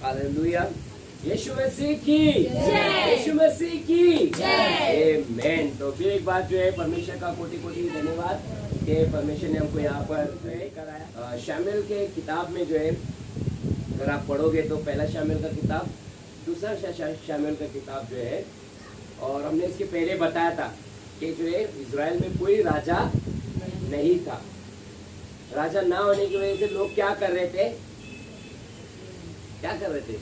Hallelujah. यीशु मसीह की जय। यीशु मसीह की जय। आमेन। तो फिर एक बार जो है परमेश्वर का कोटि कोटि धन्यवाद कि परमेश्वर ने हमको यहाँ पर जो है कराया। शामुएल के किताब में जो है अगर आप पढ़ोगे तो पहला शामुएल का किताब, दूसरा शामुएल का किताब जो है, और हमने इसके पहले बताया था कि जो है इज़राइल में कोई राजा नहीं था। राजा ना होने की वजह से लोग क्या कर रहे थे, क्या कर रहे थे,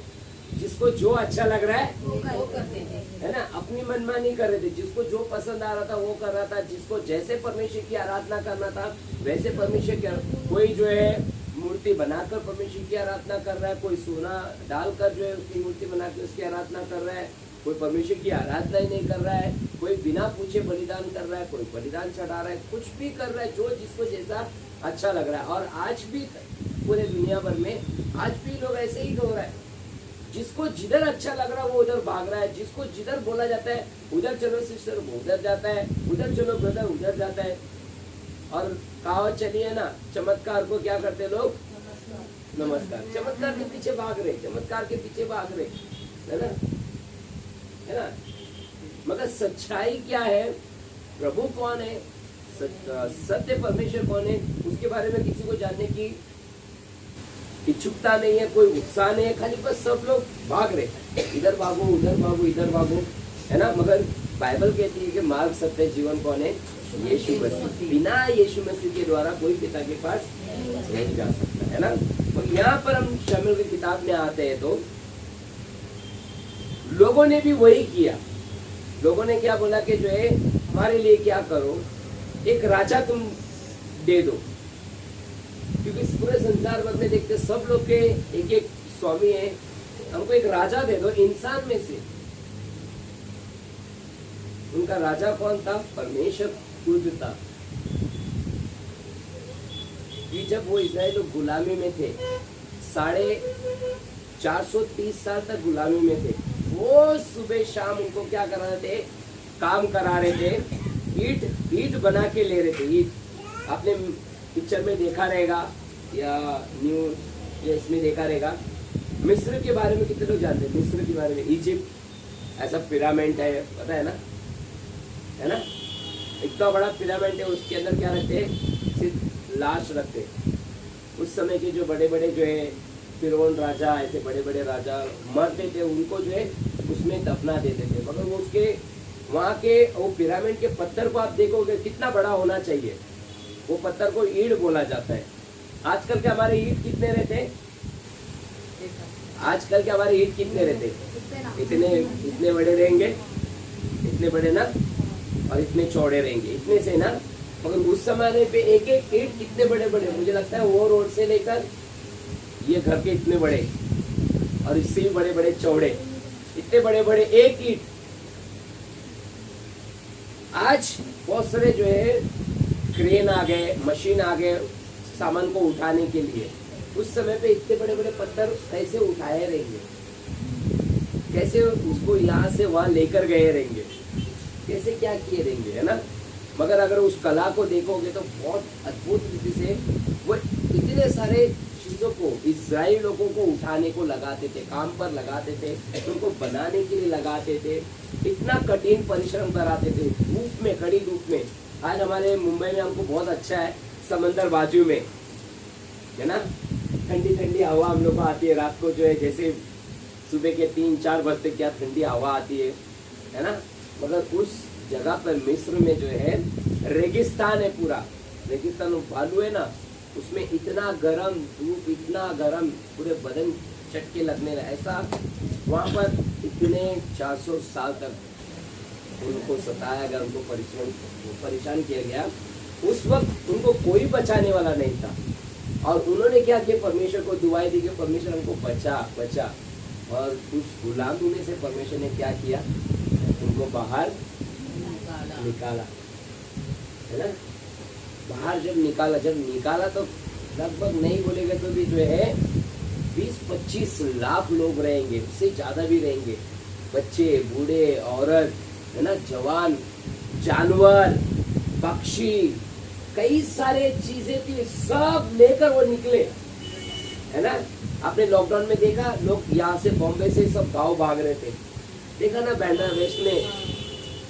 जिसको जो अच्छा लग रहा है वो करते थे, है ना, अपनी मनमानी कर रहे थे। जिसको जो पसंद आ रहा था वो कर रहा था। जिसको जैसे परमेश्वर की आराधना करना था वैसे परमेश्वर की, कोई जो है मूर्ति बनाकर परमेश्वर की आराधना कर रहा है, कोई सोना डालकर जो है उसकी मूर्ति बना के उसकी आराधना कर रहा है, कोई परमेश्वर की आराधना ही नहीं कर रहा है, कोई बिना पूछे बलिदान कर रहा है, कोई बलिदान चढ़ा रहा है, कुछ भी कर रहा है जो जिसको जैसा अच्छा लग रहा है। और आज भी पूरे दुनिया भर में आज भी लोग ऐसे ही हो रहा है। जिसको जिधर अच्छा लग रहा है वो उधर भाग रहा है। जिसको जिधर बोला जाता है उधर चलो सिस्टर वो उधर जाता है, उधर चलो ब्रदर उधर जाता है। और कहावत चली है ना, चमत्कार को क्या करते लोग, नमस्कार। चमत्कार के पीछे भाग रहे, चमत्कार के पीछे भाग रहे, है ना, है ना। मगर सच्चाई क्या है, प्रभु कौन है, सत्य परमेश्वर कौन है, उसके बारे में किसी को जानने की इच्छुकता नहीं है, कोई उत्साह नहीं है। खाली बस सब लोग भाग रहे, इधर भागो उधर भागो इधर भागो, है ना। मगर बाइबल कहती है कि मार्ग सत्य जीवन कौन है, यीशु मसीह। बिना यीशु मसीह के द्वारा कोई पिता के पास नहीं जा सकता, है ना। तो यहाँ पर हम शामुएल की किताब में आते हैं तो लोगों ने भी वही किया। लोगों ने क्या बोला कि जो है हमारे लिए क्या करो, एक राजा तुम दे दो, क्योंकि इस पूरे संसार भर में देखते सब लोग के एक एक स्वामी है, हमको एक राजा दे दो इंसान में से। उनका राजा कौन था, परमेश्वर खुद था। कि जब वो इस्राएल लोग गुलामी में थे, 430 साल तक गुलामी में थे, वो सुबह शाम उनको क्या करा रहे थे, काम करा रहे थे, ईट बना के ले रहे थे। ईट आपने पिक्चर में देखा रहेगा या न्यूज या इसमें देखा रहेगा। मिस्र के बारे में कितने लोग जानते हैं, मिस्र के बारे में, इजिप्ट ऐसा पिरामिड है, पता है ना, है ना। इतना बड़ा पिरामिड है, उसके अंदर क्या रखते हैं, सिर्फ लाश रखते। उस समय के जो बड़े बड़े जो है फिरौन राजा, ऐसे बड़े बड़े राजा मरते थे, उनको जो है उसमें दफना देते थे। मगर वो उसके वहाँ के वो पिरामिड के पत्थर को आप देखोगे कितना बड़ा होना चाहिए, वो पत्थर को ईंट बोला जाता है। आजकल के हमारे ईंट कितने रहते, आजकल के हमारे ईंट कितने रहते, इतने बड़े रहेंगे, इतने बड़े ना, और इतने चौड़े रहेंगे, इतने से ना। मगर उस समय पे एक एक ईंट कितने बड़े बड़े, मुझे लगता है वो रोड से लेकर ये घर के इतने बड़े, और इससे भी बड़े बड़े चौड़े, इतने बड़े बड़े एक ईंट। आज बहुत सारे जो है क्रेन आ गए, मशीन आ गए सामान को उठाने के लिए। उस समय पे इतने बड़े बड़े पत्थर कैसे उठाए रहेंगे, कैसे उसको यहाँ से वहां लेकर गए रहेंगे, कैसे क्या किए रहेंगे, है ना। मगर अगर उस कला को देखोगे तो बहुत अद्भुत रीति से वो इतने सारे चीजों को इज़राइल लोगों को उठाने को लगाते थे, काम पर लगाते थे, उनको बनाने के लिए लगाते थे, इतना कठिन परिश्रम कराते थे, धूप में, कड़ी धूप में। आज हमारे मुंबई में हमको बहुत अच्छा है, समंदर बाजू में, है ना, ठंडी ठंडी हवा हम लोग को आती है। रात को जो है जैसे सुबह के 3-4 बजते क्या ठंडी हवा आती है ना। मगर उस जगह पर मिस्र में जो है रेगिस्तान है, पूरा रेगिस्तान बालू है ना, उसमें इतना गरम धूप, इतना गरम, पूरे बदन चटके लगने लगे। ऐसा वहाँ पर इतने 400 साल तक उनको सताया गया, उनको परेशान किया गया। उस वक्त उनको कोई बचाने वाला नहीं था, और उन्होंने क्या किया, परमेश्वर को दुआएं दी कि परमेश्वर हमको बचा। और उस गुलामी में से परमेश्वर ने क्या किया, उनको बाहर निकाला, है ना। बाहर जब निकाला तो लगभग नहीं बोलेगा तो भी जो है 20-25 लाख लोग रहेंगे, उससे ज्यादा भी रहेंगे, बच्चे, बूढ़े, औरत, है ना, जवान, जानवर, पक्षी, कई सारे चीजें थी, सब लेकर वो निकले, है ना। आपने लॉकडाउन में देखा, लोग यहाँ से बॉम्बे से सब गांव भाग रहे थे, देखा ना बैंड्रा वेस्ट में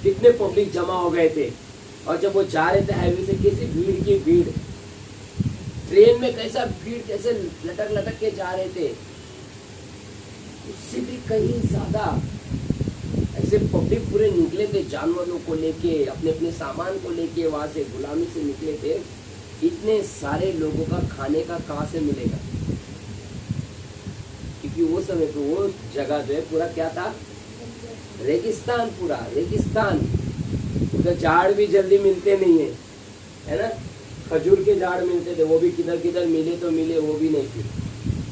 कितने पब्लिक जमा हो गए थे। और जब वो जा रहे थे हाईवे से, कैसी भीड़ की भीड़, ट्रेन में कैसा भीड़, कैसे लटक लटक के जा रहे थे। उससे भी कहीं ज्यादा ऐसे पब्लिक पूरे निकले थे, जानवरों को लेके, अपने अपने सामान को लेके वहां से गुलामी से निकले थे। इतने सारे लोगों का खाने का कहाँ से मिलेगा, क्योंकि वो समय पे वो जगह जो है पूरा क्या था, रेगिस्तान, पूरा रेगिस्तान। उधर झाड़ भी जल्दी मिलते नहीं है ना, खजूर के झाड़ मिलते थे, वो भी किधर किधर मिले तो मिले, वो भी नहीं, फिर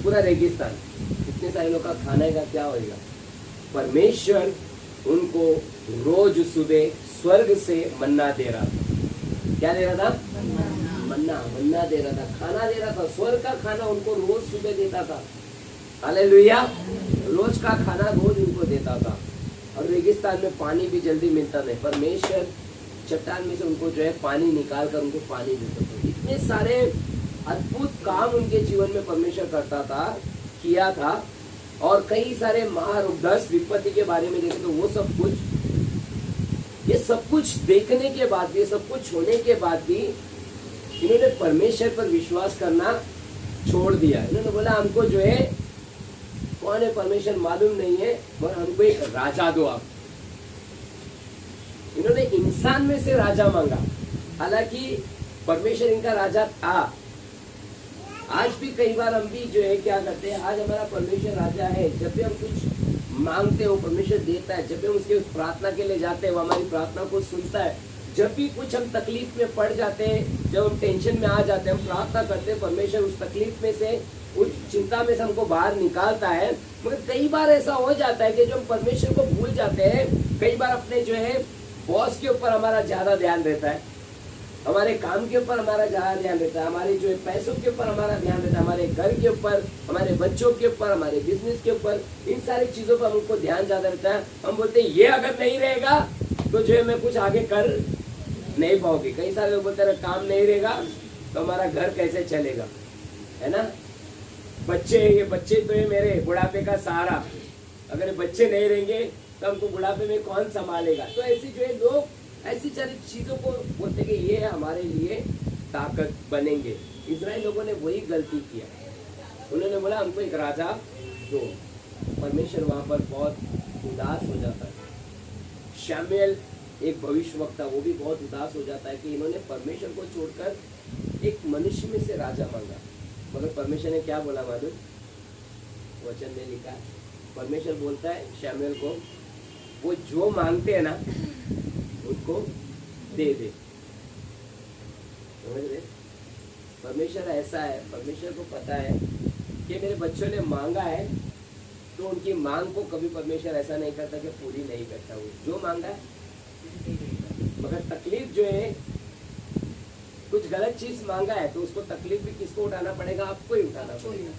पूरा रेगिस्तान। इतने सारे लोग का खाने का क्या होगा। परमेश्वर उनको रोज सुबह स्वर्ग से मन्ना दे रहा था। क्या दे रहा था? मन्ना दे रहा था, खाना दे रहा था, स्वर्ग का खाना उनको रोज सुबह देता था। हालेलुया, रोज का खाना रोज उनको देता था। और रेगिस्तान में पानी भी जल्दी मिलता नहीं, परमेश्वर चट्टान में से उनको जो है पानी निकाल कर उनको पानी देता था। इतने सारे अद्भुत काम उनके जीवन में परमेश्वर करता था, किया था। और कई सारे महारोग, 10 विपत्ति के बारे में देखें तो वो सब कुछ, ये सब कुछ देखने के बाद, ये सब कुछ होने के बाद भी इन्होंने परमेश्वर पर विश्वास करना छोड़ दिया। इन्होंने बोला हमको जो है कौन है परमेश्वर मालूम नहीं है, और हमको एक राजा दो आप। इन्होंने इंसान में से राजा मांगा, हालांकि परमेश्वर इनका राजा था। आज भी कई बार हम भी जो है क्या करते हैं, आज हमारा परमेश्वर राजा है। जब भी हम कुछ मांगते हो परमेश्वर देता है, जब भी हम उसके प्रार्थना के लिए जाते हैं वो हमारी प्रार्थना को सुनता है। जब भी कुछ हम तकलीफ में पड़ जाते हैं, जब हम टेंशन में आ जाते हैं, हम प्रार्थना करते हैं, परमेश्वर उस तकलीफ में से, उस चिंता में से हमको बाहर निकालता है। मगर कई बार ऐसा हो जाता है कि जो हम परमेश्वर को भूल जाते हैं। कई बार अपने जो है बॉस के ऊपर हमारा ज्यादा ध्यान रहता है, हमारे काम के ऊपर हमारा ज्यादा ध्यान रहता है, हमारे जो है पैसों के ऊपर हमारा ध्यान रहता है, हमारे घर के ऊपर, हमारे बच्चों के ऊपर, हमारे बिजनेस के ऊपर, इन सारी चीजों पर हमको ध्यान ज्यादा रहता है। हम बोलते हैं ये अगर नहीं रहेगा तो जो है मैं कुछ आगे कर नहीं पाओगे। कई सारे लोग बोलते हैं काम नहीं रहेगा तो हमारा घर कैसे चलेगा, है ना। बच्चे, ये बच्चे तो है मेरे बुढ़ापे का सहारा, अगर बच्चे नहीं रहेंगे तो हमको बुढ़ापे में कौन संभालेगा। तो ऐसी जो है लोग ऐसी सारी चीजों को बोलते कि ये हमारे लिए ताकत बनेंगे। इजराइल लोगों ने वही गलती किया, उन्होंने बोला हमको एक राजा दो। परमेश्वर वहां पर बहुत उदास हो जाता है। शमूएल एक भविष्यवक्ता, वो भी बहुत उदास हो जाता है कि इन्होंने परमेश्वर को छोड़कर एक मनुष्य में से राजा मांगा। मगर परमेश्वर ने क्या बोला मालूम, वचन में लिखा है, परमेश्वर बोलता है शमूएल को, वो जो मांगते हैं ना उनको दे दे। समझ रहे? परमेश्वर ऐसा है, परमेश्वर को पता है कि मेरे बच्चों ने मांगा है, तो उनकी मांग को कभी परमेश्वर ऐसा नहीं करता कि पूरी नहीं करता। वो जो मांगा है, मगर तकलीफ जो है, कुछ गलत चीज मांगा है तो उसको तकलीफ भी किसको उठाना पड़ेगा, आपको ही उठाना पड़ेगा,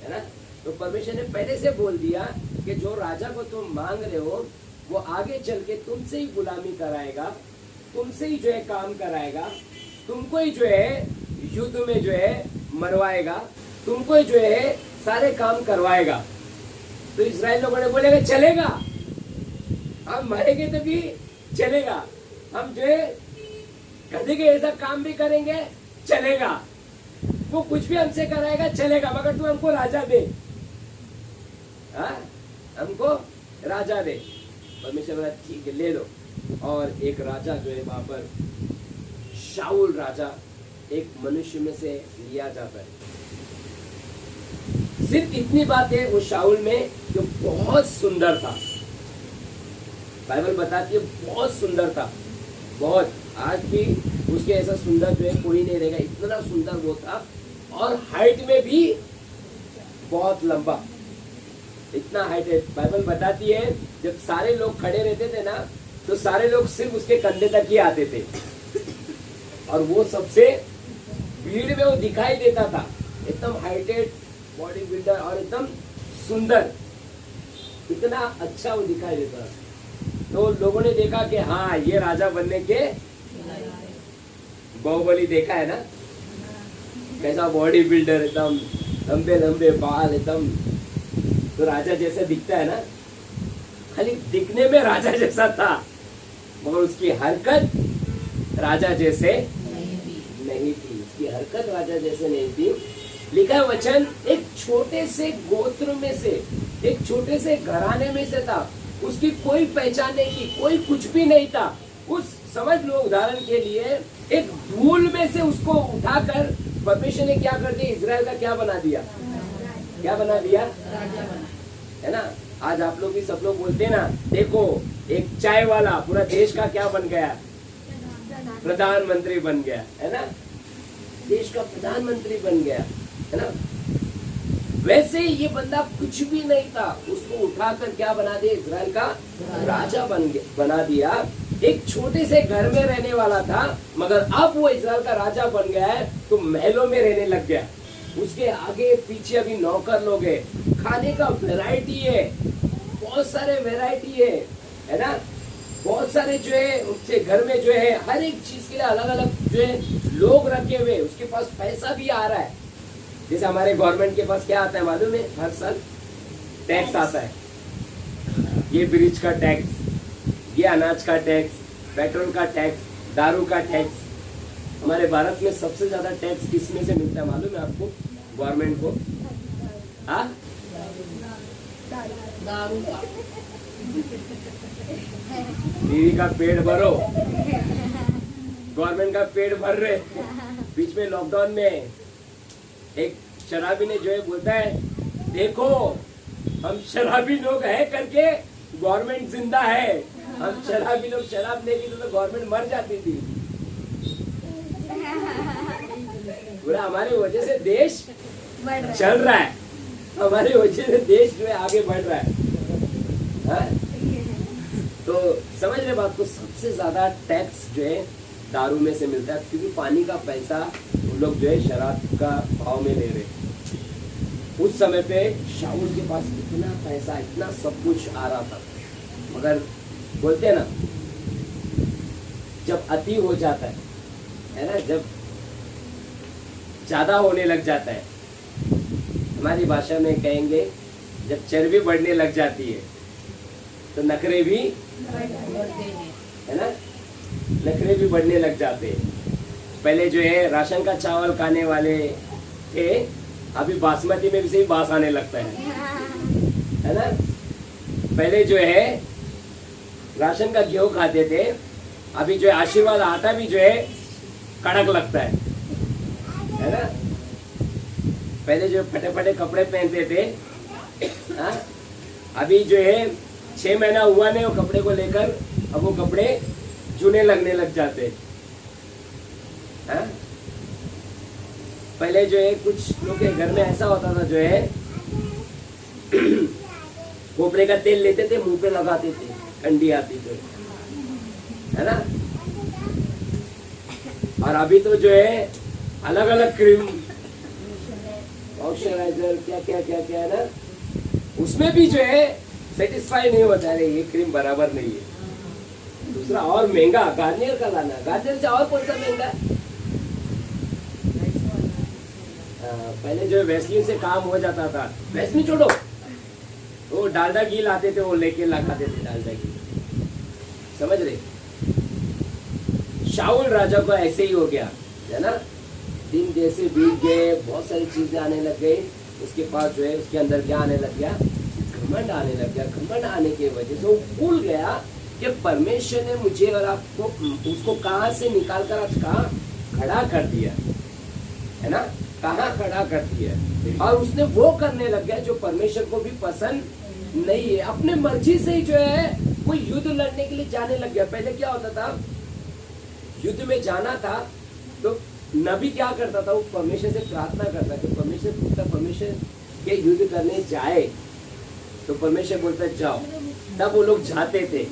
है ना। तो परमेश्वर ने पहले से बोल दिया कि जो राजा को तुम मांग रहे हो वो आगे चल के तुमसे ही गुलामी कराएगा, तुमसे ही जो है काम कराएगा, तुमको ही जो है युद्ध में जो है मरवाएगा, तुमको ही जो है सारे काम करवाएगा। तो इस्राएल लोगों ने बोलेगा चलेगा, हम मरेंगे तो भी चलेगा, हम जो है गधे के ऐसा काम भी करेंगे चलेगा, वो कुछ भी हमसे कराएगा चलेगा, मगर तू हमको राजा दे, हमको राजा दे। परमेश्वर बोला ठीक है ले लो। और एक राजा जो है वहां पर शाऊल राजा, एक मनुष्य में से लिया जाता है। सिर्फ इतनी बात है वो शाऊल में जो बहुत सुंदर था, बाइबल बताती है बहुत सुंदर था, बहुत। आज भी उसके ऐसा सुंदर जो है कोई नहीं रहेगा, इतना सुंदर वो था। और हाइट में भी बहुत लंबा, इतना हाइट है। बाइबल बताती है जब सारे लोग खड़े रहते थे ना तो सारे लोग सिर्फ उसके कंधे तक ही आते थे, और वो सबसे भीड़ में वो दिखाई देता था। एकदम हाइटेड बॉडी बिल्डर और एकदम सुंदर, इतना अच्छा वो दिखाई देता था। तो लोगों ने देखा कि हाँ ये राजा बनने के, बाहुबली देखा है ना, कैसा बॉडी बिल्डर, एकदम लंबे लंबे बाल एकदम, तो राजा जैसा दिखता है ना, खाली दिखने में राजा जैसा था मगर उसकी हरकत राजा जैसे नहीं थी, उसकी हरकत राजा जैसे नहीं थी। लिखा वचन एक छोटे से गोत्र में से, एक छोटे से घराने में से था, उसकी कोई पहचान नहीं थी, कोई कुछ भी नहीं था। उस समझ लो उदाहरण के लिए एक धूल में से उसको उठाकर परमेश्वर ने क्या कर दिया, इजराइल का क्या बना दिया, क्या बना दिया, है ना। आज आप लोग भी सब लोग बोलते हैं ना, देखो एक चाय वाला पूरा देश का क्या बन गया, प्रधानमंत्री बन गया, है ना, देश का प्रधानमंत्री बन गया, है ना। वैसे ही ये बंदा कुछ भी नहीं था, उसको उठाकर क्या बना दिया, इजराइल का राजा बना दिया। एक छोटे से घर में रहने वाला था मगर अब वो इजराइल का राजा बन गया है, तो महलों में रहने लग गया। उसके आगे पीछे अभी नौकर लोग है, खाने का वैरायटी है, बहुत सारे वैरायटी है ना, बहुत सारे जो है उसके घर में जो है हर एक चीज के लिए अलग अलग जो है लोग रखे हुए, उसके पास पैसा भी आ रहा है। जैसे हमारे गवर्नमेंट के पास क्या आता है मालूम है, हर साल टैक्स आता है, ये ब्रिज का टैक्स, ये अनाज का टैक्स, पेट्रोल का टैक्स, दारू का टैक्स। हमारे भारत में सबसे ज्यादा टैक्स किसमें से मिलता है मालूम है आपको, गवर्नमेंट को, हाँ, दारू का। बीवी का पेट भरो, गवर्नमेंट का पेट भर रहे। बीच में लॉकडाउन में एक शराबी ने जो है बोलता है, देखो हम शराबी लोग है करके गवर्नमेंट जिंदा है, हम शराबी लोग शराब नहीं पीते तो गवर्नमेंट मर जाती थी। पूरा हमारी वजह से देश चल रहा है, हमारी वजह से देश जो है आगे बढ़ रहा है, हाँ? तो समझ रहे बात को, सबसे ज्यादा टैक्स जो है दारू में से मिलता है, क्योंकि पानी का पैसा उन लोग जो है शराब का भाव में ले रहे। उस समय पे शाऊल के पास इतना पैसा, इतना सब कुछ आ रहा था, मगर बोलते हैं ना जब अति हो जाता है ना, जब ज्यादा होने लग जाता है, हमारी भाषा में कहेंगे जब चर्बी बढ़ने लग जाती है तो नखरे भी, है ना, नखरे भी बढ़ने लग जाते हैं। पहले जो है राशन का चावल खाने वाले थे, अभी बासमती में भी सही बास आने लगता है ना। पहले जो है राशन का गेहूं खाते थे, अभी जो है आशीर्वाद आटा भी जो है कड़क लगता है ना। पहले जो फटे फटे कपड़े पहनते थे, हाँ, अभी जो है 6 महीना हुआ नहीं वो कपड़े को लेकर अब वो कपड़े चुने लगने लग जाते, हाँ? पहले जो है कुछ लोग के घर में ऐसा होता था, जो है खोपरे का तेल लेते थे मुंह पे लगाते थे, ठंडी आती तो, है ना। और अभी तो जो है अलग अलग क्रीम, मॉइस्चराइजर, क्या क्या क्या क्या है ना, उसमें भी जो है सेटिस्फाई नहीं होता है, ये क्रीम बराबर नहीं है, दूसरा और महंगा गार्नियर का लाना, गार्नियर से और कौन सा महंगा। पहले जो है वैसलीन से काम हो जाता था, वैसलीन छोड़ो, वो डालडा घी लाते थे, वो लेके लगाते थे डालडा घी, समझ रहे। शाऊल राजा को ऐसे ही हो गया, है ना, दिन जैसे बीत गए, बहुत सारी चीजें आने लग गई, उसके पास जो है उसके अंदर क्या आने लग गया, घमंड आने लग गया। घमंड आने की वजह से वो भूल गया कि परमेश्वर ने मुझे और आपको, उसको कहाँ से निकाल कर आज कहाँ खड़ा कर दिया, है ना, कहाँ खड़ा कर दिया, और उसने वो करने लग गया जो परमेश्वर को भी पसंद नहीं है। अपने मर्जी से ही जो है वो युद्ध लड़ने के लिए जाने लग गया। पहले क्या होता था, युद्ध में जाना था तो नबी क्या करता था, वो परमेश्वर से प्रार्थना करता कि परमेश्वर पूछता, परमेश्वर के युद्ध करने जाए, तो परमेश्वर बोलता जाओ, तब वो लोग जाते थे,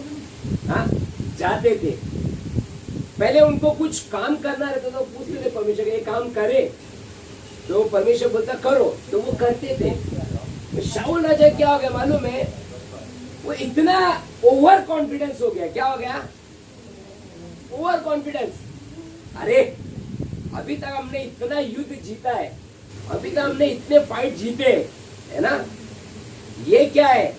हाँ, जाते थे। पहले उनको कुछ काम करना रहता था, पूछते थे परमेश्वर ये काम करे, तो परमेश्वर बोलता करो, तो वो करते थे। तो शाऊल राजा क्या हो गया मालूम है, वो इतना ओवर कॉन्फिडेंस हो गया। क्या हो गया, ओवर कॉन्फिडेंस। अरे अभी तक हमने इतना युद्ध जीता है, अभी तक हमने इतने फाइट जीते, है ना, ये क्या है,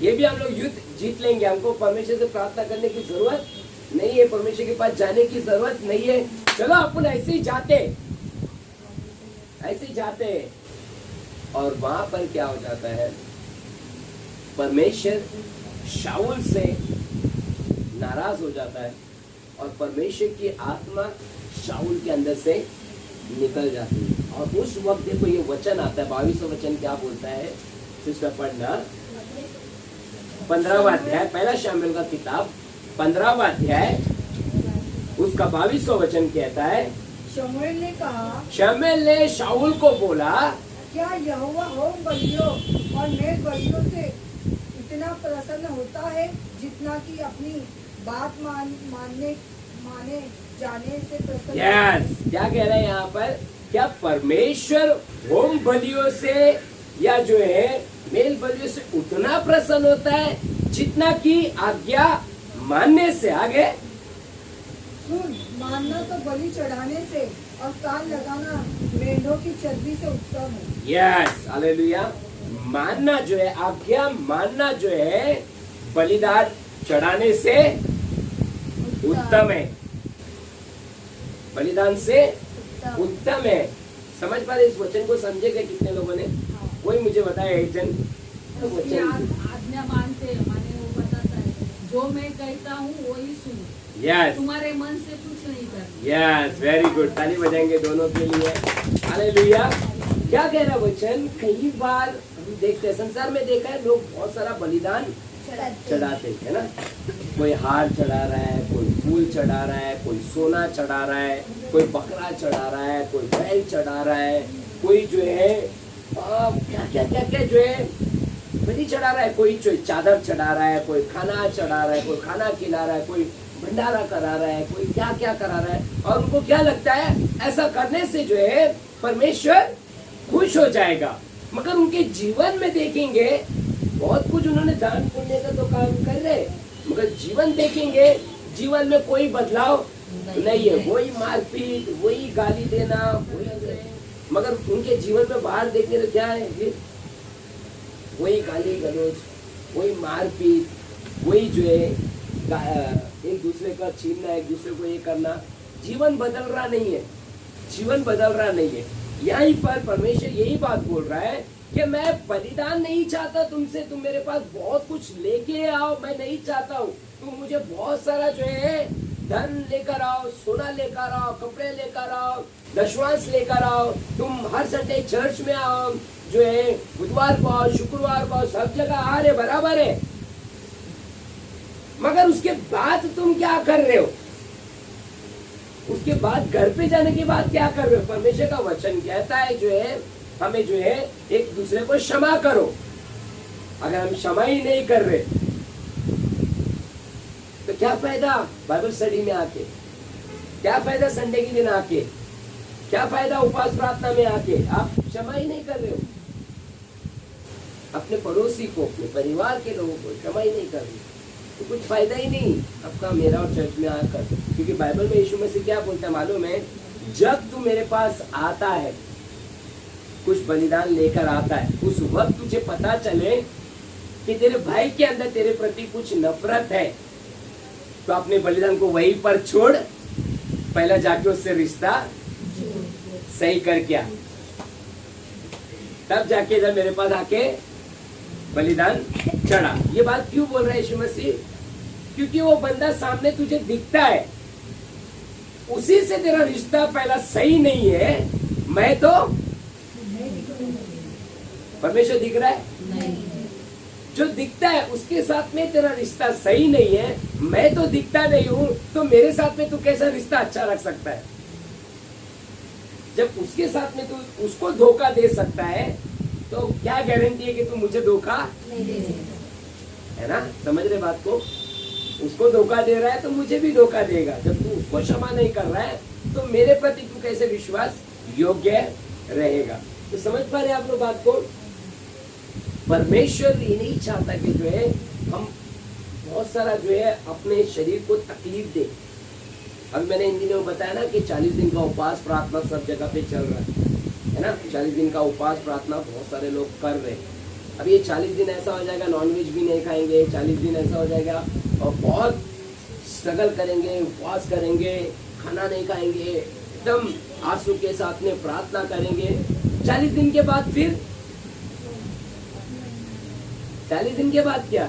ये भी हम लोग युद्ध जीत लेंगे। हमको परमेश्वर से प्रार्थना करने की जरूरत नहीं है, परमेश्वर के पास जाने की जरूरत नहीं है। चलो अपन ऐसे ही जाते, ऐसे ही जाते। और वहां पर क्या हो जाता है, परमेश्वर शाऊल से नाराज हो जाता है और परमेश्वर की आत्मा शाऊल के अंदर से निकल जाती है। और उस वक्त देखो ये वचन आता है, 22वां वचन क्या बोलता है, सिस्टर पढ़ना, 15वां अध्याय, पहला शामुएल का किताब 15वां अध्याय, उसका 22वां वचन कहता है, शमूएल ने कहा, शमूएल ने शाऊल को बोला, क्या यहोवा होम बलियों और मेल बलियों से इतना प्रसन्न होता है जितना कि अपनी बात माने जाने से प्रसन्न यस, क्या कह रहे हैं यहाँ पर, क्या परमेश्वर होम बलियों से या जो है मेल बलियों से उतना प्रसन्न होता है जितना कि आज्ञा मानने से। आगे सुन, मानना तो बलि चढ़ाने से और कान लगाना मेंढों की चर्बी से उत्तम है। Yes, hallelujah. मानना जो है, आज्ञा मानना जो है बलिदान चढ़ाने से उत्तम है, बलिदान से उत्तम है। समझ पा रहे इस वचन को, समझे गए कितने लोगों ने? कोई मुझे बताए एक जन उसकी आज्ञा मानते माने वो बताता है, जो मैं कहता हूँ वही सुनो, यस, तुम्हारे मन से कुछ नहीं करना। यस, वेरी गुड, ताली बजाएंगे दोनों के लिए, हालेलुया। क्या कह रहा वचन? कई बार हम देखते हैं, संसार में देखा है, लोग बहुत सारा बलिदान चढ़ाते हैं ना, कोई हार चढ़ा रहा है, कोई फूल चढ़ा रहा है, कोई सोना चढ़ा रहा है, कोई बकरा चढ़ा रहा है, कोई बैल चढ़ा रहा है, कोई जो है क्या क्या क्या क्या जो है बलि चढ़ा रहा है, कोई जो चादर चढ़ा रहा है, कोई खाना चढ़ा रहा है, कोई खाना खिला रहा है, कोई भंडारा करा रहा है, कोई क्या क्या करा रहा है। और उनको क्या लगता है, ऐसा करने से जो है परमेश्वर खुश हो जाएगा। मगर उनके जीवन में देखेंगे, बहुत कुछ उन्होंने दान पुण्य का तो काम कर रहे, मगर जीवन देखेंगे, जीवन में कोई बदलाव नहीं है, वही मारपीट, वही गाली देना, वही, मगर उनके जीवन में बाहर देखने तो क्या है, वही गाली गलौज, वही मारपीट, वही जो है एक दूसरे का छीनना, एक दूसरे को ये करना। जीवन बदल रहा नहीं है, जीवन बदल रहा नहीं है। यहीं पर परमेश्वर यही बात बोल रहा है कि मैं बलिदान नहीं चाहता तुमसे, तुम मेरे पास बहुत कुछ लेके आओ, मैं नहीं चाहता हूँ तुम मुझे बहुत सारा जो है धन लेकर आओ, सोना लेकर आओ, कपड़े लेकर आओ, दशवांश लेकर आओ, तुम हर संडे चर्च में आओ, जो है बुधवार को आओ, शुक्रवार को आओ, सब जगह आ रहे, बराबर है, मगर उसके बाद तुम क्या कर रहे हो? उसके बाद घर पे जाने के बाद क्या कर रहे हो? परमेश्वर का वचन कहता है जो है हमें जो है एक दूसरे को क्षमा करो। अगर हम क्षमा ही नहीं कर रहे तो क्या फायदा बाइबल स्टडी में आके, क्या फायदा संडे के दिन आके, क्या फायदा उपवास प्रार्थना में आके? आप क्षमा ही नहीं कर रहे हो, अपने पड़ोसी को, अपने परिवार के लोगों को क्षमा ही नहीं कर रहे, तो कुछ फायदा ही नहीं आपका मेरा और चर्च में आकर। क्योंकि बाइबल में यीशु मसीह क्या बोलता है मालूम है? जब तू मेरे पास आता है, कुछ बलिदान लेकर आता है, उस वक्त तुझे पता चले कि तेरे भाई के अंदर तेरे प्रति कुछ नफरत है, तो अपने बलिदान को वहीं पर छोड़, पहला जाके उससे रिश्ता सही कर क्या, तब जाके जब मेरे पास आके बलिदान चढ़ा। ये बात क्यों बोल रहा है यीशु मसीह? क्योंकि वो बंदा सामने तुझे दिखता है, उसी से तेरा रिश्ता पहला सही नहीं है। मैं तो परमेश्वर दिख रहा है नहीं, जो दिखता है उसके साथ में तेरा रिश्ता सही नहीं है। मैं तो दिखता नहीं हूँ, तो मेरे साथ में तू कैसा रिश्ता अच्छा रख सकता है? जब उसके साथ में तू उसको धोखा दे सकता है, तो क्या गारंटी है कि तू मुझे धोखा नहीं दे सकता। है ना? समझ रहे बात को? उसको धोखा दे रहा है तो मुझे भी धोखा देगा। जब तू उसको क्षमा नहीं कर रहा है तो मेरे प्रति तू कैसे विश्वास योग्य रहेगा? तो समझ पा रहे आप लोग बात को? परमेश्वर ये नहीं चाहता कि जो है हम बहुत सारा जो है अपने शरीर को तकलीफ दे, अभी मैंने इन दिनों बताया ना कि 40 दिन का उपवास प्रार्थना सब जगह पे चल रहा है ना। 40 दिन का उपवास प्रार्थना बहुत सारे लोग कर रहे हैं। अब ये 40 दिन ऐसा हो जाएगा नॉनवेज भी नहीं खाएंगे, 40 दिन ऐसा हो जाएगा और बहुत स्ट्रगल करेंगे, उपवास करेंगे, खाना नहीं खाएंगे, एकदम आंसू के साथ में प्रार्थना करेंगे। 40 दिन के बाद फिर 40 दिन के बाद क्या?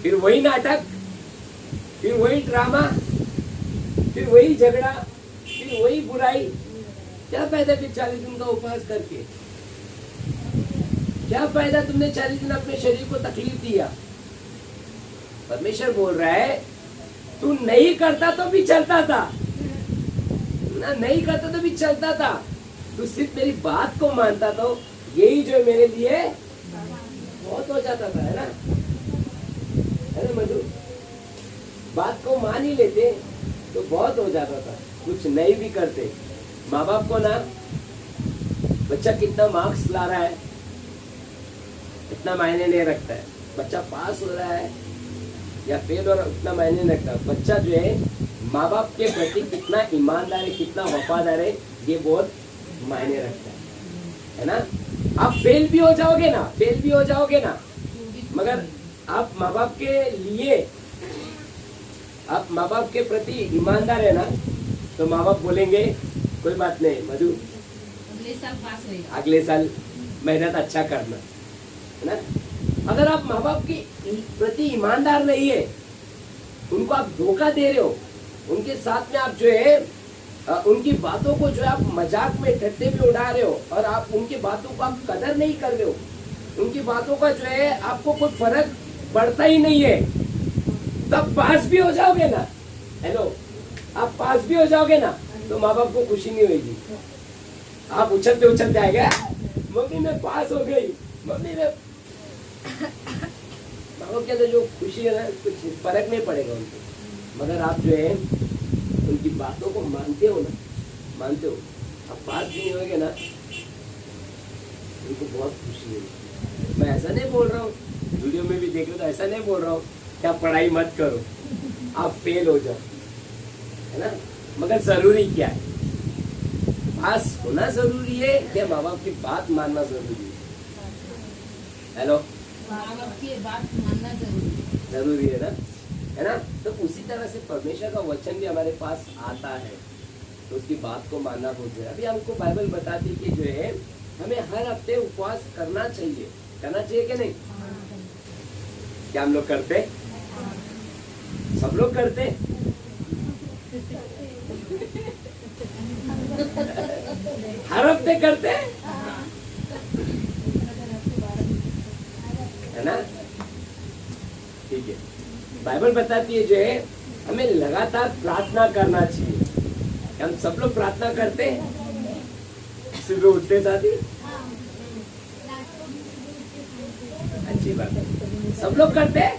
फिर वही नाटक, फिर वही ड्रामा, फिर वही झगड़ा, फिर वही बुराई। क्या फायदा फिर 40 दिन का उपवास करके? क्या फायदा? तुमने 40 दिन अपने शरीर को तकलीफ दिया। परमेश्वर बोल रहा है तू नहीं करता तो भी चलता था ना, नहीं करता तो भी चलता था, तू सिर्फ मेरी बात को मानता तो यही जो मेरे लिए बहुत हो जाता था, है ना? अरे मधु, बात को मान ही लेते तो बहुत हो जाता था। कुछ नहीं भी करते, माँ बाप को ना बच्चा कितना मार्क्स ला रहा है इतना मायने नहीं रखता है, बच्चा पास हो रहा है या फेल हो रहा है उतना मायने नहीं रखता। बच्चा जो है माँ बाप के प्रति कितना ईमानदार है, कितना वफादार है, ये बहुत मायने रखता है ना? आप फेल भी हो जाओगे ना, फेल भी हो जाओगे ना, मगर आप माँ बाप के लिए, आप माँ बाप के प्रति ईमानदार है ना, तो माँ बाप बोलेंगे कोई बात नहीं मधु, अगले साल पास होएगा, अगले साल मेहनत अच्छा करना, है ना? अगर आप माँ बाप के प्रति ईमानदार नहीं है, उनको आप धोखा दे रहे हो, उनके साथ में आप जो है उनकी बातों को जो है आप मजाक में ठट्टे में उड़ा रहे हो और आप उनकी बातों को आप कदर नहीं कर रहे हो, उनकी बातों का जो है आपको कोई फर्क पड़ता ही नहीं है, तब पास भी हो जाओगे ना, हेलो, आप पास भी हो जाओगे ना, तो माँ बाप को खुशी नहीं होगी। आप उछलते उछलते आएगा, मम्मी मैं पास हो गई, मम्मी मैं माँ बाप कहते जो खुशी है ना, कुछ फर्क नहीं पड़ेगा उनको। मगर आप जो है उनकी बातों को मानते हो ना, मानते हो, आप पास भी नहीं होगे ना, उनको बहुत खुशी है। मैं ऐसा नहीं बोल रहा हूँ, वीडियो में भी देख रहे तो ऐसा नहीं बोल रहा हूँ कि आप पढ़ाई मत करो, आप फेल हो जाओ, है ना? मगर जरूरी क्या है? पास होना जरूरी है या माँ बाप की बात मानना जरूरी है? हेलो, माँ बाप की बात मानना जरूरी है, जरूरी है ना, है ना? तो उसी तरह से परमेश्वर का वचन भी हमारे पास आता है, तो उसकी बात को मानना बहुत जरूरी है। अभी हमको बाइबल बताती कि जो है हमें हर हफ्ते उपवास करना चाहिए, करना चाहिए कि नहीं? क्या हम लोग करते? सब लोग करते? हर हफ्ते करते है ना? ठीक है, बाइबल बताती है जो है हमें लगातार प्रार्थना करना चाहिए। हम सब लोग प्रार्थना करते हैं सुबह उठते साथ ही? अच्छी बात है, सब लोग करते हैं,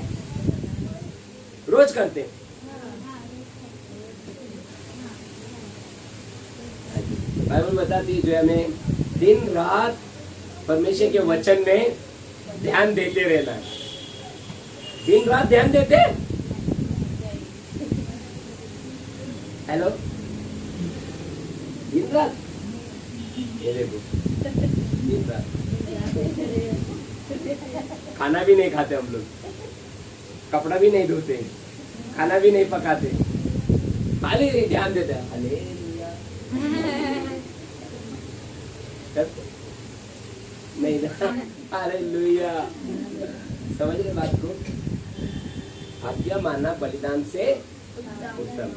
रोज करते हैं। बाइबल बताती है जो हमें दिन रात परमेश्वर के वचन में ध्यान देते रहना है। दिन रात ध्यान देते? हेलो, दिन रात? ये देखो, दिन रात खाना भी नहीं खाते हम लोग, कपड़ा भी नहीं धोते, खाना भी नहीं पकाते, खाली ध्यान देते हैं। हालेलुया नहीं ना, हालेलुया। समझ रहे बात को? आज्ञा मानना बलिदान से उत्तम।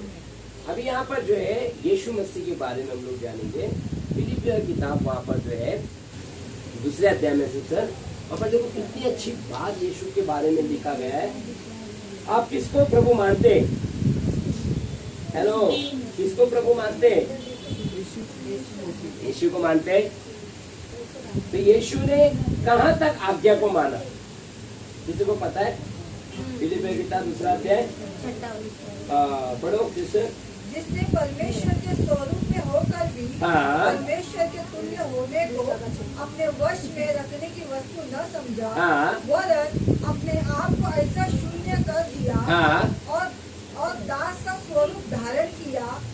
अभी यहाँ पर जो है यीशु मसीह के बारे में हम लोग जानेंगे। फिलिपियों की किताब वहाँ पर जो है 2 अध्याय में से सर, वहाँ पर देखो कितनी अच्छी बात यीशु के बारे में लिखा गया है। आप किसको प्रभु मानते? हेलो, किसको प्रभु मानते? यीशु को मानते। तो यीशु ने कहाँ तक आज्ञा को माना? किसी को पता है? फिलिपियों की किताब 2 अध्याय पढ़ो जिससे जिसने परमेश्वर के स्वरूप में होकर भी हाँ। परमेश्वर के तुल्य होने को अपने वश में रखने की वस्तु न समझा, हाँ। वरन अपने आप को ऐसा शून्य कर दिया हाँ। और दास का स्वरूप धारण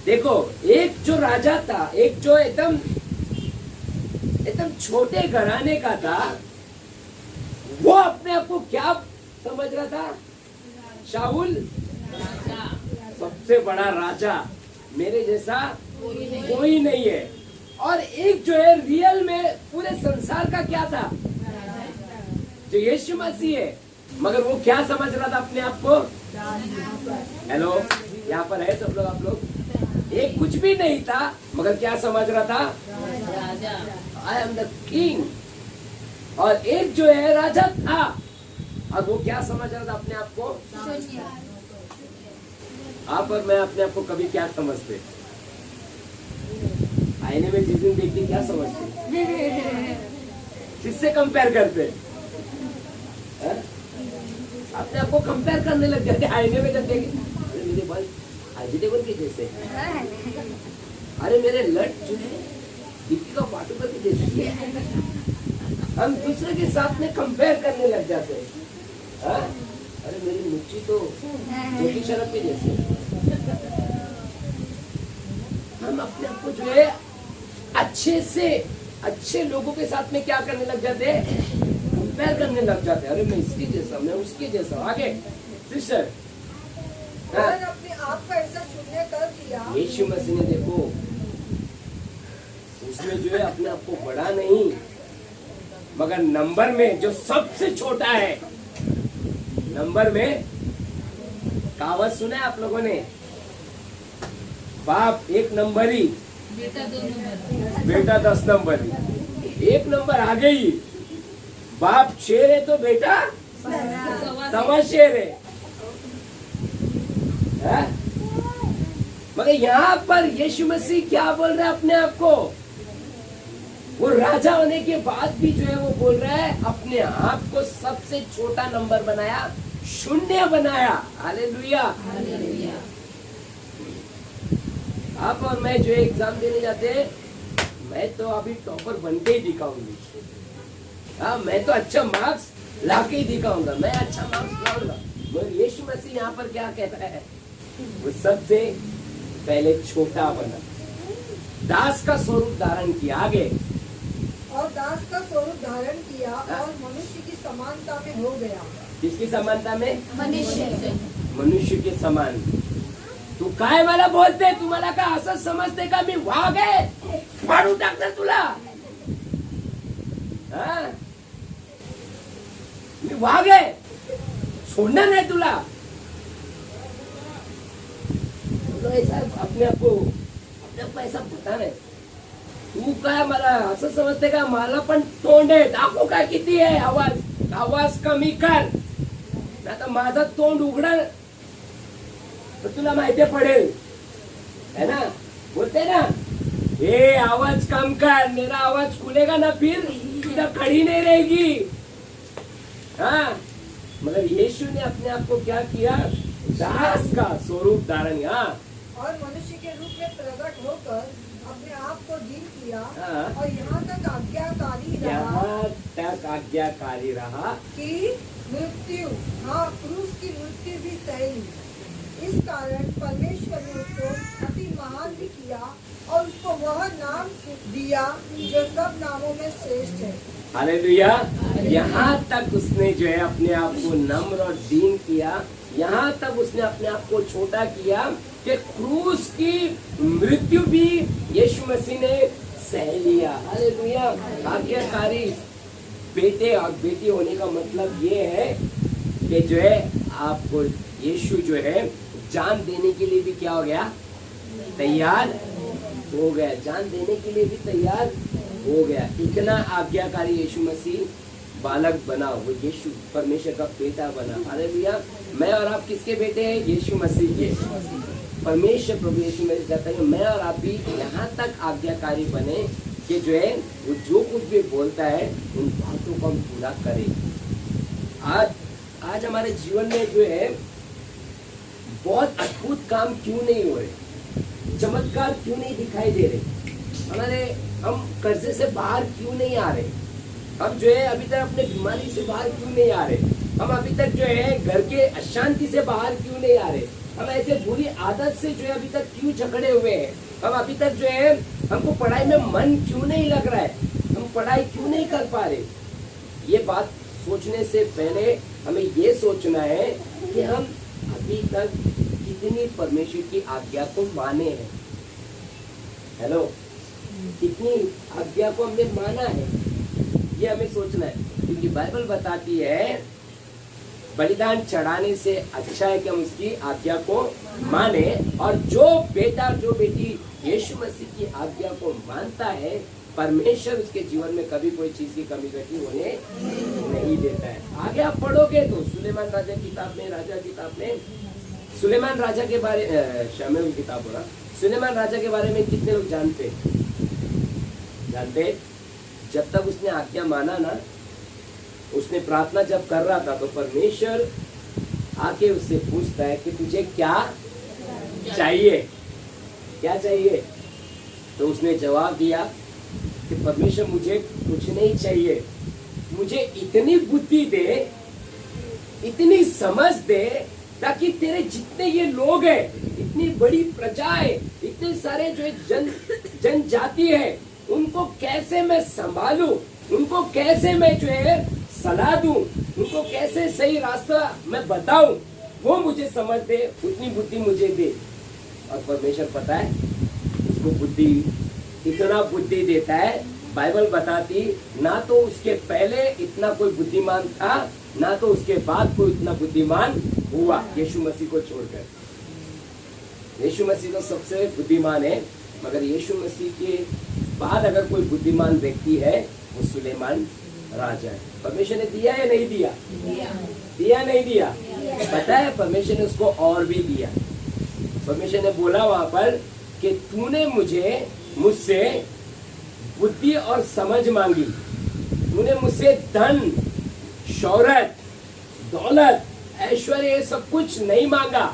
देखो, एक जो राजा था, एक जो एकदम एकदम छोटे घराने का था, वो अपने आप को क्या समझ रहा था? शाऊल सबसे बड़ा राजा, मेरे जैसा कोई नहीं है। और एक जो है रियल में पूरे संसार का क्या था? जो यीशु मसीह है। मगर वो क्या समझ रहा था अपने आप को? हेलो, यहाँ पर है सब लोग, आप लोग। एक कुछ भी नहीं था, मगर क्या समझ रहा था? I am the king. और एक जो है राजा था, और वो क्या समझ रहा था अपने आप को? आप और मैं अपने आप को कभी क्या समझते? आईने में जिस दिन देखते क्या समझते? किससे कंपेयर करते? अपने आप को कंपेयर करने लग जाते आईने में, जब देखे अरे मेरे बाल वेजिटेबल के जैसे, अरे मेरे लट जो है दीपिका पादुकोण के जैसे है। हम दूसरे के साथ में कंपेयर करने लग जाते हैं। अरे मेरी मुच्ची तो ज्योति शरफ के जैसे। हम अपने आप को जो है अच्छे से अच्छे लोगों के साथ में क्या करने लग जाते हैं? कंपेयर करने लग जाते हैं। अरे मैं इसके जैसा, मैं उसके जैसा। आगे सिस्टर, अपने आप को ऐसा शून्य कर दिया। यीशु मसीह ने देखो, उसने जो है अपने आप को बड़ा नहीं, मगर नंबर में जो सबसे छोटा है, नंबर में कहावत सुना है आप लोगों ने? बाप 1 नंबरी, बेटा 2 नंबर, बेटा 10 नंबरी। 1 नंबर आगे ही बाप शेर है तो बेटा सवा शेर है? मगर यहाँ पर यीशु मसीह क्या बोल रहा है अपने आप को? वो राजा होने के बाद भी जो है वो बोल रहा है अपने आप को सबसे छोटा नंबर बनाया, शून्य बनाया। हालेलुया। आप और मैं जो एग्जाम देने जाते हैं, मैं तो अभी टॉपर बन के ही दिखाऊंगी। हाँ, मैं तो अच्छा मार्क्स ला के ही दिखाऊंगा, मैं अच्छा मार्क्स लाऊंगा। मगर यीशु मसीह यहाँ पर क्या कहता है? वो सबसे पहले छोटा बना, दास का स्वरूप धारण किया। आगे, और दास का स्वरूप धारण किया और मनुष्य की समानता में हो गया। किसकी समानता में? मनुष्य के समान। तू काय मला बोलते? तुम्हाला का असं समजते का मी वाघ आहे? फाडून टाकणार तुला? मी वाघ आहे, सोडणार नाही तुला। तो ऐसा अपने आप को ऐसा पता नाही। तू काय मला असं समजते का? मला पण तोंड आहे, दाखवू काय किती आहे आवाज? आवाज कमी कर, आता माझं तोंड उघडं तर तुला माहिती पडेल, है ना? बोलते ना, ए आवाज कम कर, मेरा आवाज खुलेगा ना फिर तुझा खड़ी नहीं रहेगी। हाँ, मगर यीशु ने अपने आप को क्या किया? दास का स्वरूप धारण किया और मनुष्य के रूप में प्रकट होकर अपने आप को दीन किया। हाँ। और यहाँ तक आज्ञाकारी रहा कि मृत्यु, हाँ, क्रूस की मृत्यु भी सही। इस कारण परमेश्वर ने उसको अति महान भी किया और उसको वह नाम दिया जो सब नामों में श्रेष्ठ है। हालेलुया। यहाँ तक उसने जो है अपने आप को नम्र और दीन किया, यहाँ तक उसने अपने आप को छोटा किया कि क्रूस की मृत्यु भी यीशु मसीह ने सह लिया। हालेलुया। आज्ञाकारी बेटे और बेटी होने का मतलब ये है कि जो है आपको यीशु जो है जान देने के लिए भी क्या हो गया? तैयार हो गया। जान देने के लिए भी तैयार हो गया। इतना आज्ञाकारी यीशु मसीह बालक बना, वो यीशु परमेश्वर का बेटा बना। हालेलुया। मैं और आप किसके बेटे हैं? यीशु मसीह के। परमेश्वर प्रभु यीशु मसीह कहता है मैं और आप भी यहाँ तक आज्ञाकारी बने कि जो है वो जो कुछ भी बोलता है उन बातों को हम पूरा करें। आज हमारे जीवन में जो है बहुत अद्भुत काम क्यों नहीं हो रहे, चमत्कार क्यों नहीं दिखाई दे रहे, हम कर्जे से बाहर क्यों नहीं आ रहे, हम जो है अभी तक अपने बीमारी से बाहर क्यों नहीं आ रहे, हम अभी तक जो है घर के अशांति से बाहर क्यों नहीं आ रहे? हम ऐसे बुरी आदत से जो है अभी तक क्यों जकड़े हुए हैं? हम अभी तक जो है हमको पढ़ाई में मन क्यों नहीं लग रहा है? हम पढ़ाई क्यों नहीं कर पा रहे? ये बात सोचने से पहले हमें ये सोचना है कि हम अभी तक कितनी परमेश्वर की आज्ञा को माने हैं। हेलो, कितनी आज्ञा को हमने माना है, ये हमें सोचना है। क्योंकि बाइबल बताती है बलिदान चढ़ाने से अच्छा है कि हम उसकी आज्ञा को माने, और जो बेटा जो बेटी यीशु मसीह की आज्ञा को मानता है, परमेश्वर उसके जीवन में कभी कोई चीज की कमी घटी होने नहीं देता है। आगे आप पढ़ोगे तो सुलेमान राजा किताब में सुलेमान राजा के बारे शमूएल किताब हो रहा, सुलेमान राजा के बारे में कितने लोग जानते? जब तक उसने आज्ञा माना ना, उसने प्रार्थना जब कर रहा था तो परमेश्वर आके उससे पूछता है कि तुझे क्या चाहिए, क्या चाहिए? तो उसने जवाब दिया कि परमेश्वर मुझे कुछ नहीं चाहिए, मुझे इतनी बुद्धि दे, इतनी समझ दे, ताकि तेरे जितने ये लोग हैं, इतनी बड़ी प्रजा है, इतने सारे जो जनजाति है, उनको कैसे मैं संभालूं, उनको कैसे मैं जो है सलाह दूं, उनको कैसे सही रास्ता मैं बताऊं, वो मुझे समझ दे, उतनी बुद्धि मुझे दे। और परमेश्वर पता है उसको बुद्धि, इतना बुद्धि देता है। बाइबल बताती ना तो उसके पहले इतना कोई बुद्धिमान था, ना तो उसके बाद कोई इतना बुद्धिमान हुआ, यीशु मसीह को छोड़कर। यीशु मसीह तो सबसे बुद्धिमान है, मगर यीशु मसीह के बाद अगर कोई बुद्धिमान व्यक्ति है वो सुलेमान राजा है। परमेश्वर ने दिया या नहीं दिया? दिया नहीं दिया? पता है परमेश्वर ने उसको और भी दिया। परमेश्वर ने बोला वहां पर कि तूने मुझसे बुद्धि और समझ मांगी, तूने मुझसे धन, शौहरत, दौलत, ऐश्वर्य, ये सब कुछ नहीं मांगा,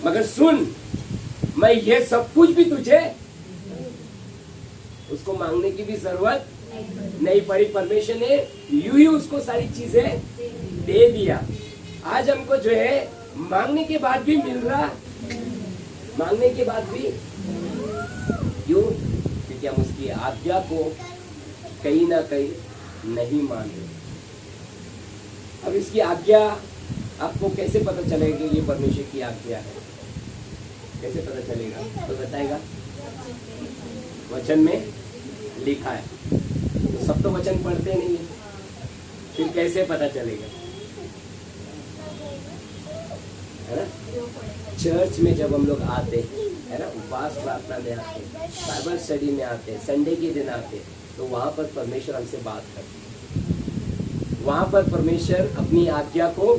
मगर सुन, मैं ये सब कुछ भी तुझे, उसको मांगने की भी जरूरत नहीं पड़ी। परमेश्वर ने यूं ही उसको सारी चीजें दे दिया। आज हमको जो है मांगने के बाद भी मिल रहा, मांगने के बाद भी क्यों? क्योंकि हम उसकी आज्ञा को कहीं ना कहीं नहीं मान रहे। अब इसकी आज्ञा आपको कैसे पता चलेगा कि ये परमेश्वर की आज्ञा है? कैसे पता चलेगा? तो बताएगा, वचन में लिखा है। तो सब तो वचन पढ़ते नहीं है, फिर कैसे पता चलेगा? है ना? चर्च में जब हम लोग आते है ना, उपवास प्रार्थना में आते, बाइबल स्टडी में आते, संडे के दिन आते, तो वहां पर परमेश्वर हमसे बात करते, वहां पर परमेश्वर अपनी आज्ञा को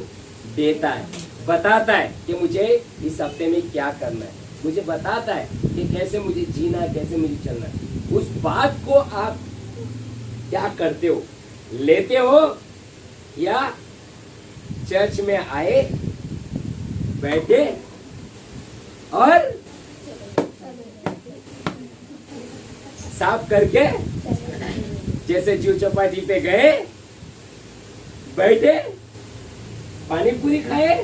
देता है, बताता है कि मुझे इस हफ्ते में क्या करना है, मुझे बताता है कि कैसे मुझे जीना है, कैसे मुझे चलना है। उस बात को आप क्या करते हो? लेते हो या चर्च में आए, बैठे और साफ करके जैसे जीव चौपाटी पे गए, बैठे, पानी पूरी खाए,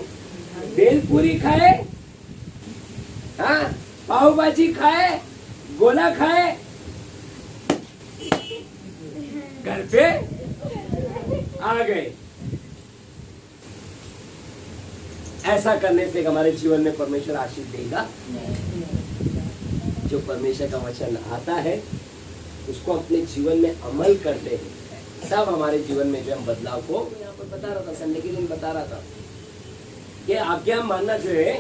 बेल पूरी खाए, हाँ, पाव भाजी खाए, गोला खाए, घर पे आ गए। ऐसा करने से हमारे जीवन में परमेश्वर आशीष देगा। जो परमेश्वर का वचन आता है उसको अपने जीवन में अमल करते हैं, तब हमारे जीवन में जो हम बदलाव को, यहाँ पर बता रहा था, संडे के दिन बता रहा था कि आज्ञा मानना जो है,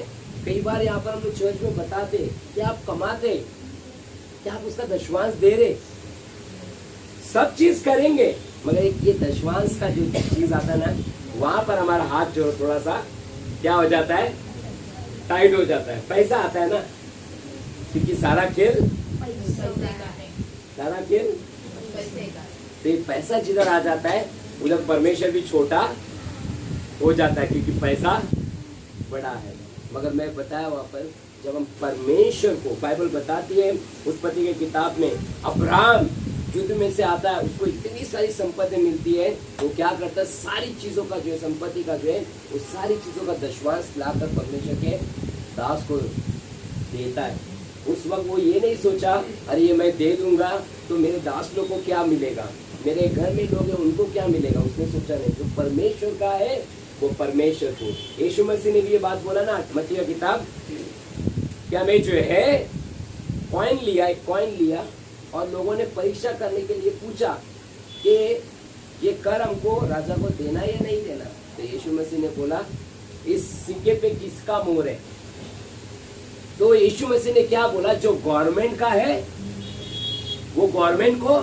कई बार यहाँ पर हम लोग चर्च में बताते कि आप कमाते, कि आप उसका दशवांश दे रहे, सब चीज करेंगे, मगर एक ये दशवांश का जो चीज आता है ना, वहां पर हमारा हाथ जो थोड़ा सा क्या हो जाता है, टाइट हो जाता है। पैसा आता है ना, क्योंकि सारा खेल तो पैसा जिधर आ जाता है उधर परमेश्वर भी छोटा हो जाता है, क्योंकि पैसा बड़ा है। मगर मैं बताया वहां पर, जब हम परमेश्वर को, बाइबल बताती है उत्पत्ति के किताब में, अब्राहम युद्ध में से आता है, उसको इतनी सारी संपत्ति मिलती है, वो क्या करता है, सारी चीजों का जो है, संपत्ति का जो है, वो सारी चीजों का दशमांश लाकर परमेश्वर के दास को देता है। उस वक्त वो ये नहीं सोचा अरे ये मैं दे दूंगा तो मेरे दास लोग को क्या मिलेगा, मेरे घर में लोग हैं उनको क्या मिलेगा, उसने सोचा नहीं। जो परमेश्वर का है वो परमेश्वर को। यीशु मसीह ने भी ये बात बोला ना, मत्ती का किताब, क्या मैं जो है एक कॉइन लिया और लोगों ने परीक्षा करने के लिए पूछा कि ये कर हमको राजा को देना या नहीं देना। तो यीशु मसीह ने बोला इस सिक्के पे किसका मोहर है। तो यीशु मसीह ने क्या बोला, जो गवर्नमेंट का है वो गवर्नमेंट को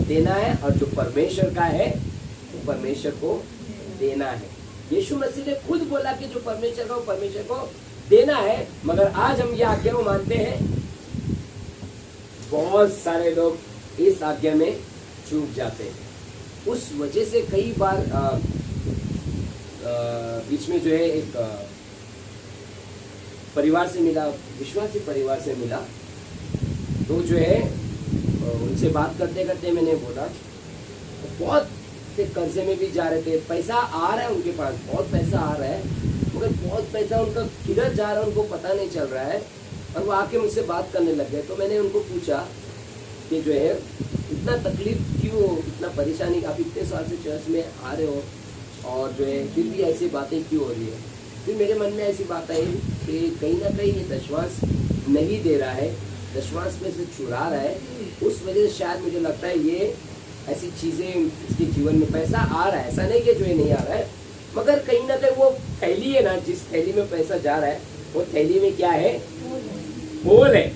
देना है और जो परमेश्वर का है वो परमेश्वर को देना है। यीशु मसीह ने खुद बोला कि जो परमेश्वर का वो परमेश्वर को देना है, मगर आज हम ये आज्ञा को मानते हैं। बहुत सारे लोग इस आज्ञा में चूक जाते हैं। उस वजह से कई बार बीच में जो है एक परिवार से मिला, विश्वासी परिवार से मिला, तो जो है उनसे बात करते करते मैंने बोला, बहुत से कर्जे में भी जा रहे थे, पैसा आ रहा है उनके पास, बहुत पैसा आ रहा है, मगर बहुत पैसा उनका किधर जा रहा है उनको पता नहीं चल रहा है। और वो आके मुझसे बात करने लग गए। तो मैंने उनको पूछा कि जो है इतना तकलीफ क्यों, इतना परेशानी, आप इतने साल से चर्च में आ रहे हो और जो है फिर भी ऐसी बातें क्यों हो रही है। फिर मेरे मन में ऐसी बात आई कि कहीं ना कहीं ये दशमांश नहीं दे रहा है, दशमांश में से चुरा रहा है, उस वजह से शायद मुझे लगता है ये ऐसी चीज़ें इसके जीवन में, पैसा आ रहा है, ऐसा नहीं कि जो है नहीं आ रहा है, मगर कहीं ना कहीं वो थैली है ना, जिस थैली में पैसा जा रहा है वो थैली में क्या है, होल है,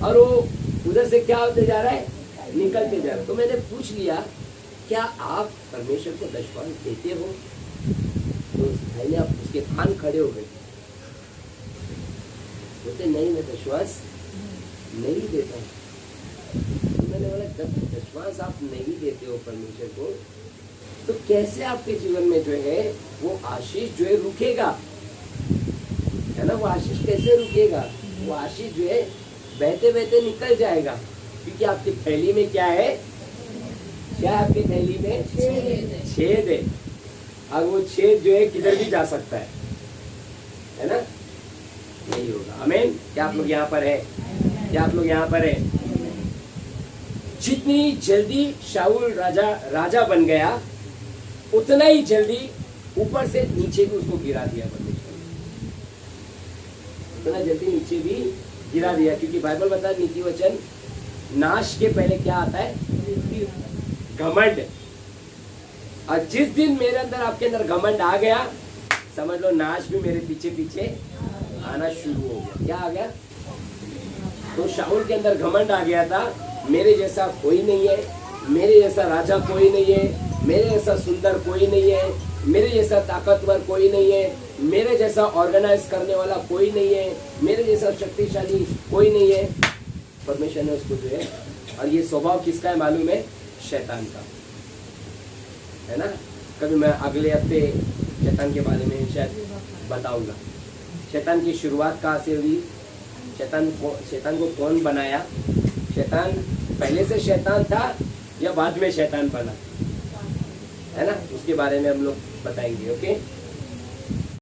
और वो उधर से क्या होते जा रहा है, निकलते जा रहा है। तो मैंने पूछ लिया क्या आप परमेश्वर को दशमांश देते हो। तो उस भाई ने आप उसके कान खड़े हो गए, बोलते नहीं मैं दशमांश नहीं देता। तो मैंने बोला जब दशमांश आप नहीं देते हो परमेश्वर को, तो कैसे आपके जीवन में जो है वो आशीष जो है रुकेगा, है ना, वो आशीष कैसे रुकेगा, वो आशीष जो है बहते बहते निकल जाएगा, क्योंकि आपकी थैली में क्या है, क्या आपकी थैली में छेद है, और वो छेद जो है किधर भी जा सकता है ना, नहीं होगा। आमीन। क्या आप लोग यहाँ पर है, क्या आप लोग यहाँ पर है। जितनी जल्दी शाऊल राजा बन गया, उतना ही जल्दी ऊपर से नीचे भी उसको गिरा दिया परमेश्वर ने, उतना जल्दी नीचे भी गिरा दिया, क्योंकि बाइबल बता है नीति वचन नाश के पहले क्या आता है, घमंड। और जिस दिन मेरे अंदर आपके अंदर घमंड आ गया, समझ लो नाश भी मेरे पीछे पीछे आना शुरू हो गया। क्या आ गया, तो शाऊल के अंदर घमंड आ गया था, मेरे जैसा कोई नहीं है, मेरे जैसा राजा कोई नहीं है, मेरे जैसा सुंदर कोई नहीं है, मेरे जैसा ताकतवर कोई नहीं है, मेरे जैसा ऑर्गेनाइज करने वाला कोई नहीं है, मेरे जैसा शक्तिशाली कोई नहीं है। परमेश्वर ने उसको जो है, और ये स्वभाव किसका है मालूम है, शैतान का, है ना। कभी मैं अगले हफ्ते शैतान के बारे में शायद बताऊंगा। शैतान की शुरुआत कहाँ से हुई, शैतान को कौन बनाया, शैतान पहले से शैतान था या बाद में शैतान बना, है ना, उसके बारे में हम लोग बताएंगे। ओके।